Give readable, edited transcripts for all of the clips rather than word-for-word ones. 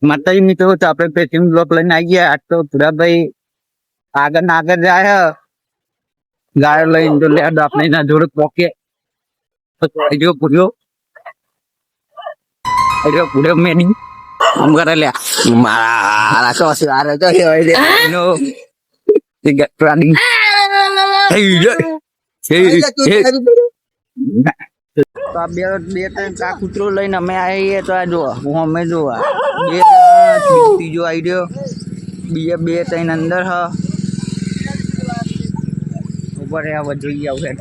માતાજી મિત્રો તો આપણે પેટીએમ બ્લોક લઈને આવી ગયા. આજ તો પુરાભાઈ આગળ ના આગળ જાય ગાયો લઈને તો લેડ આપણે એના જોડે પોકે પૂર્યો મેની આમ કરે લે મારા સોસી આરે તો નો પ્રાણી તો આ બે ત્રણ કા કૂતરો લઈને અમે આવીએ તો આ જો અમે જો બે ત્રીજો આવી રહ્યો બીજા બે ત્રણ અંદર હ ઉપર આવા જોઈએ આવું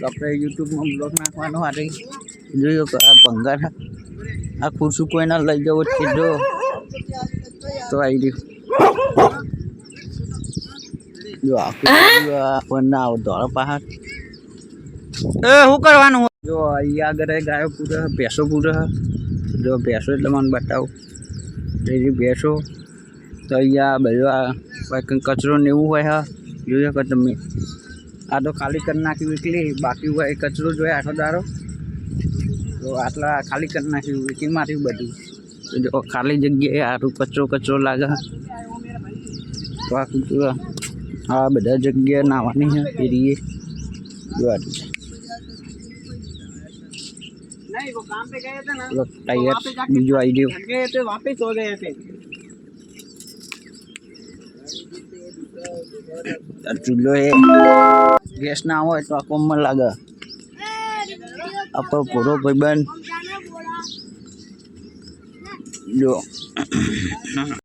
આપણે યુટ્યુબમાં બ્લોગ નાખવાનો હારે જોયો કે આ ભંગાર આ ખુરશું કોઈને લઈ જવો છે જો તો આવી રહ્યું જો આખું ના આવો ધોળો પહાડ શું કરવાનું જો અહીંયા આગળ ગાયો પૂરે ભેંસો પૂરે જો ભેંસો એટલે મને બતાવું એવી ભેંસો તો અહીંયા બધું કચરો ને એવું હોય હા જોયો કે તમે આ તો ખાલી કરી નાખ્યું એકલી બાકી હોય કચરો જોઈએ આખો દારો તો આટલા ખાલી કરી નાખ્યું વેચી માર્યું બધું તો જો ખાલી જગ્યાએ આટલું કચરો લાગે તો આ બધા જગ્યાએ નાવાની છે એરીએ જો टायर बीजो आई गयो वापस हो गए थे चूल्हो है गैस ना हो तो आको मन लागे आप पूरो भाईबंद जो